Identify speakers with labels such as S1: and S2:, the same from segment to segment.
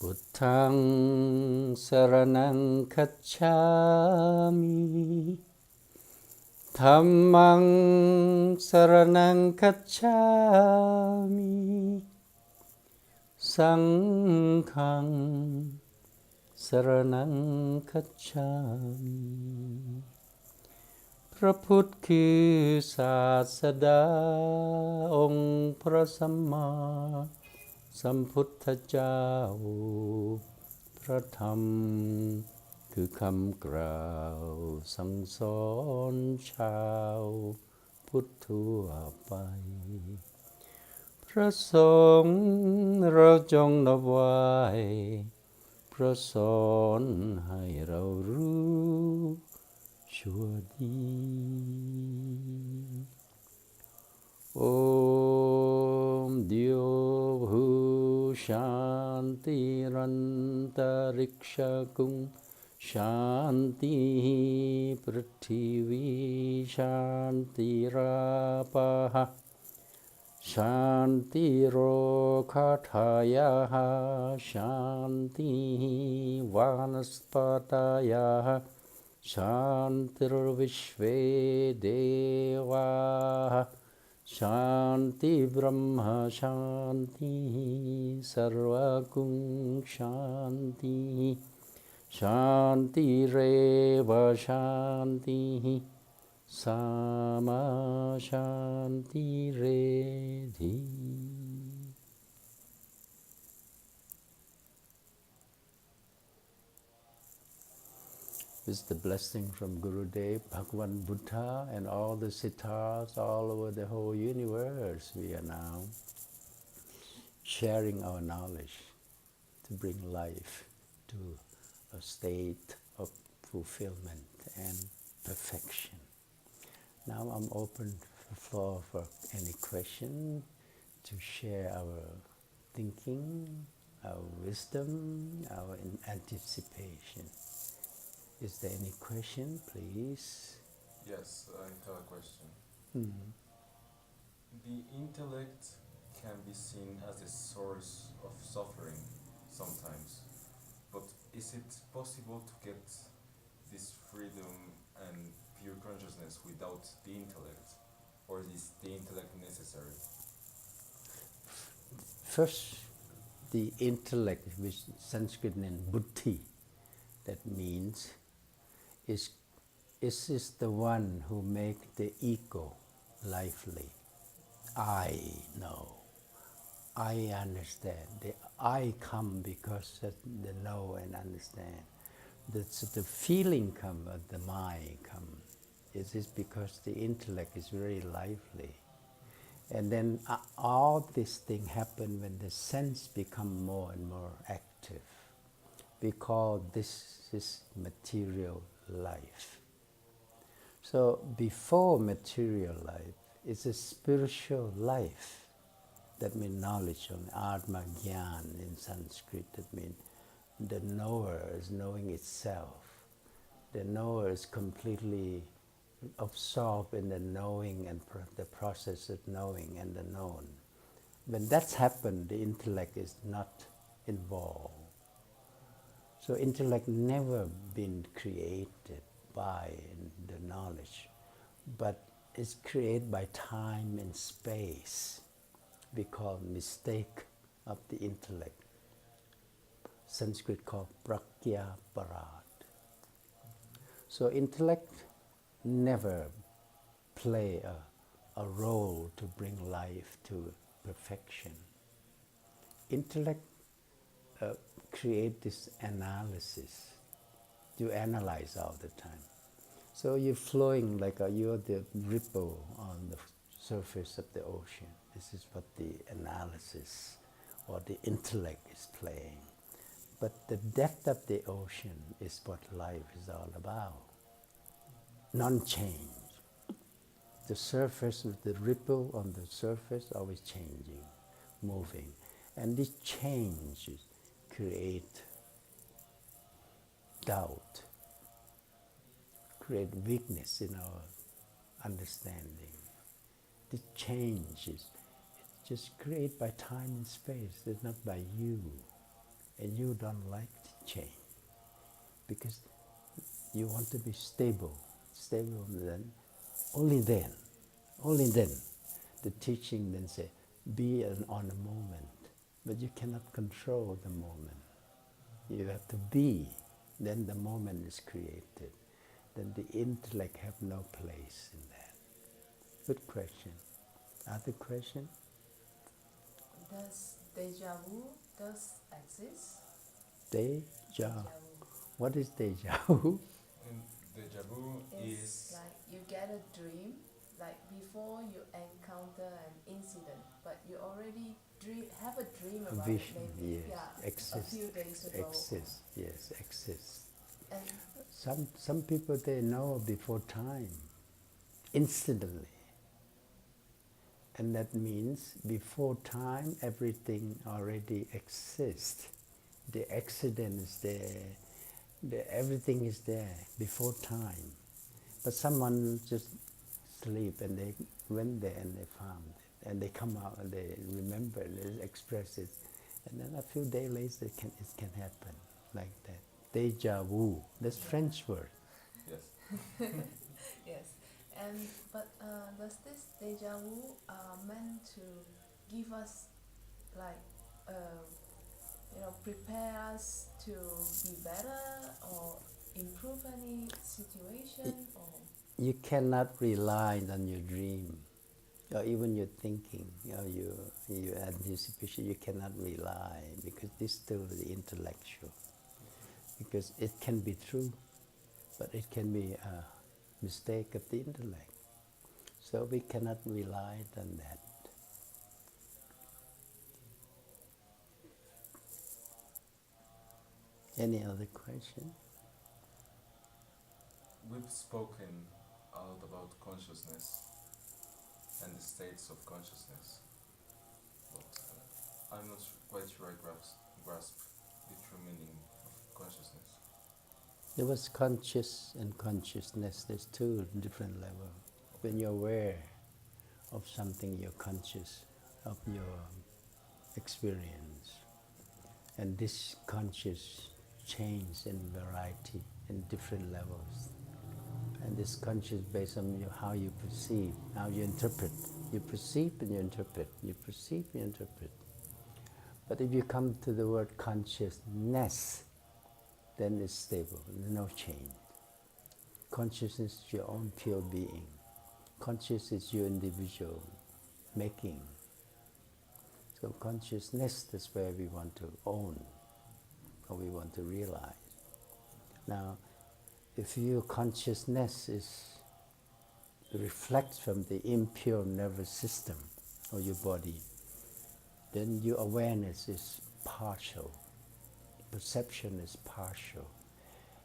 S1: พุทธังสรณังคัจฉามิธัมมังสรณังคัจฉามิสังฆังสรณังคัจฉามิพระพุทธคือศาสดาองค์พระสัมมาสัมพุทธเจ้าพระธรรมคือคำกล่าวสั่งสอนชาวพุทธทั่วไปพระสงฆ์เราจงนับไหวพระสอนให้เรารู้ชั่วดี Om Dio Bhu Shanti Rantarikṣha Kung Shanti Prithvi Shanti Rapaha Shanti Rokhathayaha Shanti Vanaspatayaha Shantir Vishve Devaha Shanti Brahma Shanti Sarvakung Shanti Shanti Reva Shanti Sama Shanti Redhi. This is the blessing from Gurudev, Bhagavan Buddha, and all the siddhas all over the whole universe. We are now sharing our knowledge to bring life to a state of fulfillment and perfection. Now I'm open the floor for any question to share our thinking, our wisdom, our anticipation. Is there any question, please?
S2: Yes, I have a question. The intellect can be seen as a source of suffering sometimes, but is it possible to get this freedom and pure consciousness without the intellect? Or is the intellect necessary?
S1: First, the intellect, which Sanskrit means buddhi, that means is the one who make the ego lively. I know. I understand. The I come because of the know and understand. The feeling come, the mind come. It is because the intellect is very lively. And then all these things happen when the sense become more and more active. We call this is material life. So before material life is a spiritual life. That means knowledge of Atma Gyan in Sanskrit. That means the knower is knowing itself. The knower is completely absorbed in the knowing and the process of knowing and the known. When that's happened, the intellect is not involved. So intellect never been created by the knowledge, but it's created by time and space. We call mistake of the intellect. Sanskrit called prakya parad. So intellect never play a role to bring life to perfection. Intellect create this analysis. You analyze all the time. So you're flowing like you're the ripple on the surface of the ocean. This is what the analysis or the intellect is playing. But the depth of the ocean is what life is all about. Non-change. The surface with the ripple on the surface always changing, moving. And these changes create doubt, create weakness in our understanding. The change is just created by time and space. It's not by you. and you don't like change because you want to be stable, then, only then, only then, the teaching then say, be on a moment, but you cannot control the moment. You have to be, then the moment is created. Then the intellect have no place in that. Good question. Other question?
S3: Does deja vu exist?
S1: Deja.
S3: Deja vu.
S1: What is deja vu?
S2: And deja vu
S3: It's
S2: is
S3: like you get a dream, like before you encounter an incident, but you already have a dream about it
S1: Vision,
S3: maybe
S1: yes,
S3: a few days ago.
S1: exists.
S3: And
S1: Some people they know before time, instantly. And that means before time everything already exists. The accident is there, everything is there before time. But someone just sleep and they went there and they found it. And they come out and they remember it, they express it. And then a few days later it can happen like that. Deja vu, that's French word.
S2: yes.
S3: yes, and but does this deja vu meant to give us like prepare us to be better or improve any situation or
S1: You cannot rely on your dream or even your thinking or your anticipation. You cannot rely because this is still the intellectual. Because it can be true, but it can be a mistake of the intellect. So we cannot rely on that. Any other question?
S2: We've spoken a lot about consciousness and the states of consciousness, but I'm not quite sure I grasp the true meaning of consciousness.
S1: There was conscious and consciousness. There's two different levels. When you're aware of something, you're conscious of your experience. And this conscious change in variety in different levels. And this conscious based on how you perceive, how you interpret. You perceive and you interpret. You perceive and you interpret. But if you come to the word consciousness, then it's stable, no change. Consciousness is your own pure being. Conscious is your individual making. So consciousness is where we want to own, or we want to realize. Now, if your consciousness reflects from the impure nervous system of your body, then your awareness is partial, perception is partial,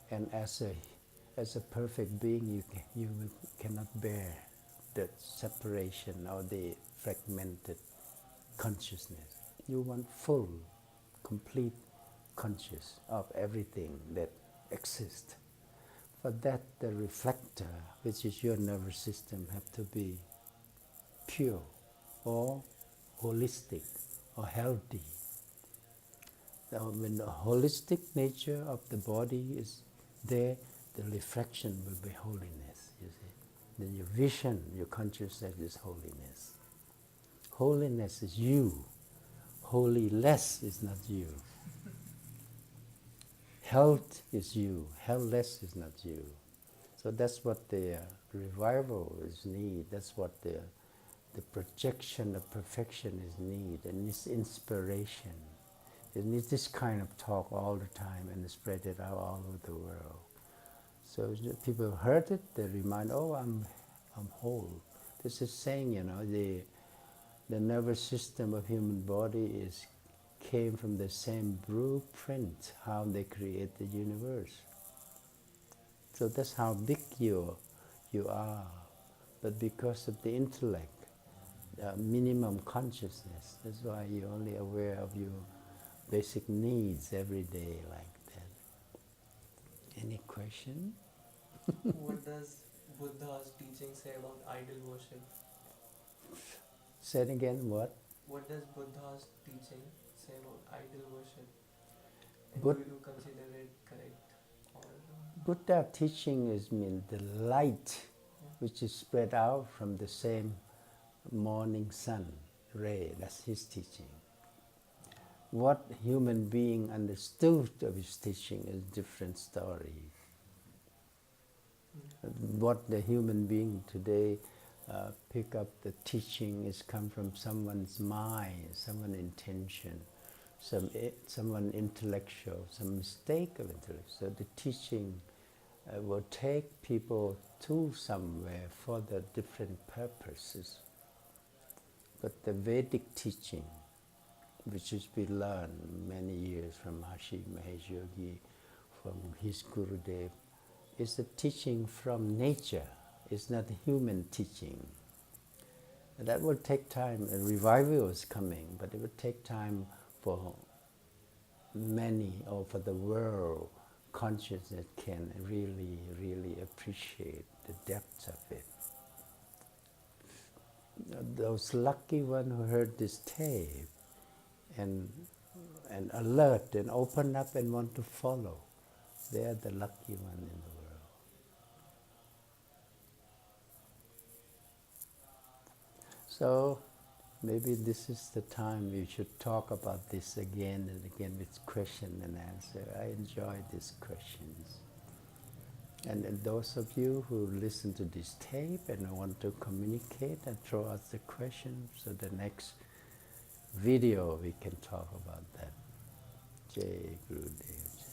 S1: and as a perfect being, you cannot bear the separation or the fragmented consciousness. You want full, complete conscious of everything that exists. For that, the reflector, which is your nervous system, have to be pure or holistic or healthy. Now, when the holistic nature of the body is there, the reflection will be holiness, you see. Then your vision, your consciousness is holiness. Holiness is you. Holy less is not you. Health is you. Healthless is not you. So that's what the revival is need. That's what the projection of perfection is need, and this inspiration. It needs this kind of talk all the time and spread it out all over the world. So people heard it, they remind, oh, I'm whole. This is saying, the nervous system of human body came from the same blueprint, how they create the universe. So that's how big you are. But because of the intellect, minimum consciousness, that's why you're only aware of your basic needs every day like that. Any question?
S4: What does Buddha's teaching say about idol worship?
S1: Say it again, what?
S4: What does Buddha's teaching say about idol worship? And
S1: But
S4: do you consider it correct? Or
S1: Buddha teaching is mean the light which is spread out from the same morning sun ray. That's his teaching. What human being understood of his teaching is different story. What the human being today pick up the teaching is come from someone's mind, someone's intention, someone intellectual, some mistake of intellect. So the teaching will take people to somewhere for the different purposes. But the Vedic teaching, which has been learned many years from Maharishi Mahesh Yogi, from his Gurudev, is a teaching from nature. It's not a human teaching. And that will take time. A revival is coming, but it will take time for many, or for the world consciousness can really, really appreciate the depth of it. Those lucky ones who heard this tape and alert and open up and want to follow, they are the lucky one in the world. So maybe this is the time we should talk about this again and again with question and answer. I enjoy these questions. And those of you who listen to this tape and want to communicate and throw out the question, so the next video we can talk about that. Jai Gurudev.